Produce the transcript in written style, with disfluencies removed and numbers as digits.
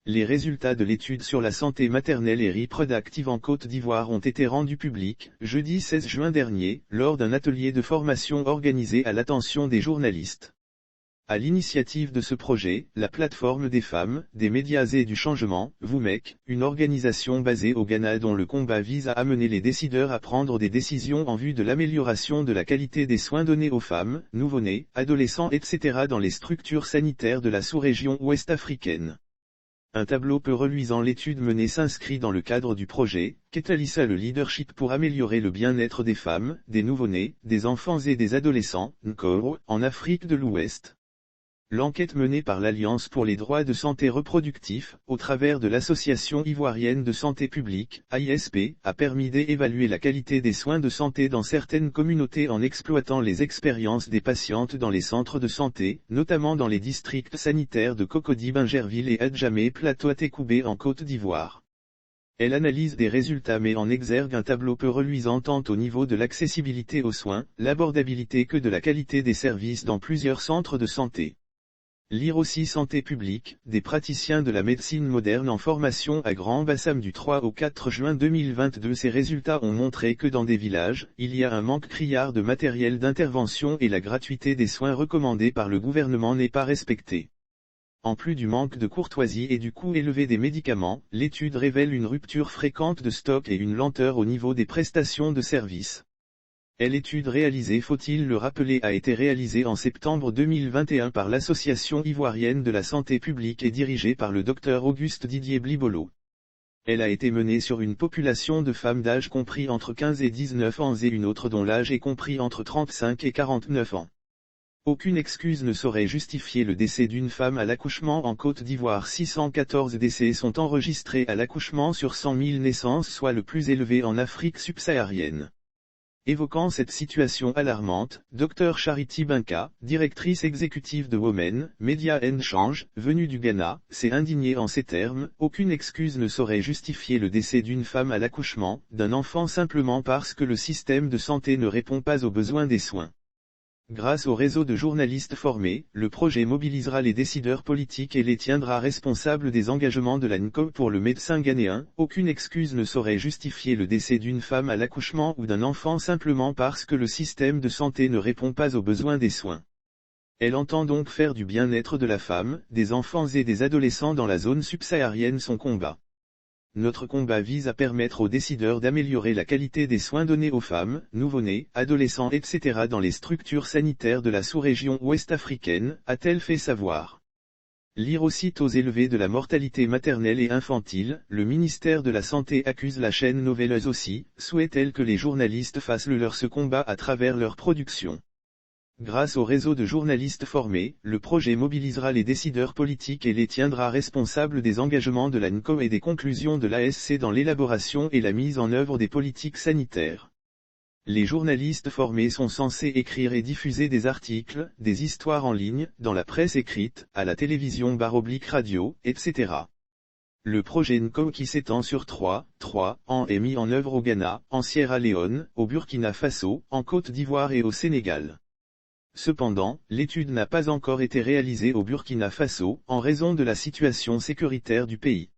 Les résultats de l'étude sur la santé maternelle et reproductive en Côte d'Ivoire ont été rendus publics, jeudi 16 juin dernier, lors d'un atelier de formation organisé à l'attention des journalistes. À l'initiative de ce projet, la plateforme des femmes, des médias et du changement, WOMEC, une organisation basée au Ghana dont le combat vise à amener les décideurs à prendre des décisions en vue de l'amélioration de la qualité des soins donnés aux femmes, nouveau-nés, adolescents etc. dans les structures sanitaires de la sous-région ouest-africaine. Un tableau peu reluisant. L'étude menée s'inscrit dans le cadre du projet, qu'étalissa le leadership pour améliorer le bien-être des femmes, des nouveau-nés, des enfants et des adolescents, NCORE, en Afrique de l'Ouest. L'enquête menée par l'Alliance pour les droits de santé reproductifs, au travers de l'Association ivoirienne de santé publique, AISP, a permis d'évaluer la qualité des soins de santé dans certaines communautés en exploitant les expériences des patientes dans les centres de santé, notamment dans les districts sanitaires de Cocody Bingerville et Adjamé Plateau-Técoubé en Côte d'Ivoire. Elle analyse des résultats mais en exergue un tableau peu reluisant tant au niveau de l'accessibilité aux soins, l'abordabilité que de la qualité des services dans plusieurs centres de santé. Lire aussi Santé publique, des praticiens de la médecine moderne en formation à Grand Bassam du 3 au 4 juin 2022. Ces résultats ont montré que dans des villages, il y a un manque criard de matériel d'intervention et la gratuité des soins recommandés par le gouvernement n'est pas respectée. En plus du manque de courtoisie et du coût élevé des médicaments, l'étude révèle une rupture fréquente de stock et une lenteur au niveau des prestations de services. L'étude réalisée, faut-il le rappeler, a été réalisée en septembre 2021 par l'Association ivoirienne de la santé publique et dirigée par le Dr Auguste Didier Blibolo. Elle a été menée sur une population de femmes d'âge compris entre 15 et 19 ans et une autre dont l'âge est compris entre 35 et 49 ans. Aucune excuse ne saurait justifier le décès d'une femme à l'accouchement en Côte d'Ivoire. 614 décès sont enregistrés à l'accouchement sur 100 000 naissances, soit le plus élevé en Afrique subsaharienne. Évoquant cette situation alarmante, Dr Charity Binka, directrice exécutive de Women, Media and Change, venue du Ghana, s'est indignée en ces termes: aucune excuse ne saurait justifier le décès d'une femme à l'accouchement, d'un enfant simplement parce que le système de santé ne répond pas aux besoins des soins. Grâce au réseau de journalistes formés, le projet mobilisera les décideurs politiques et les tiendra responsables des engagements de la NCOP. Pour le médecin ghanéen, aucune excuse ne saurait justifier le décès d'une femme à l'accouchement ou d'un enfant simplement parce que le système de santé ne répond pas aux besoins des soins. Elle entend donc faire du bien-être de la femme, des enfants et des adolescents dans la zone subsaharienne son combat. Notre combat vise à permettre aux décideurs d'améliorer la qualité des soins donnés aux femmes, nouveau-nés, adolescents etc. dans les structures sanitaires de la sous-région ouest-africaine, a-t-elle fait savoir. Lire aussi taux élevés de la mortalité maternelle et infantile, le ministère de la Santé accuse la chaîne Nouvelles aussi, souhaite-t-elle que les journalistes fassent le leur ce combat à travers leur production. Grâce au réseau de journalistes formés, le projet mobilisera les décideurs politiques et les tiendra responsables des engagements de la NCOP et des conclusions de l'ASC dans l'élaboration et la mise en œuvre des politiques sanitaires. Les journalistes formés sont censés écrire et diffuser des articles, des histoires en ligne, dans la presse écrite, à la télévision /radio, etc. Le projet NCOP qui s'étend sur 3 ans est mis en œuvre au Ghana, en Sierra Leone, au Burkina Faso, en Côte d'Ivoire et au Sénégal. Cependant, l'étude n'a pas encore été réalisée au Burkina Faso, en raison de la situation sécuritaire du pays.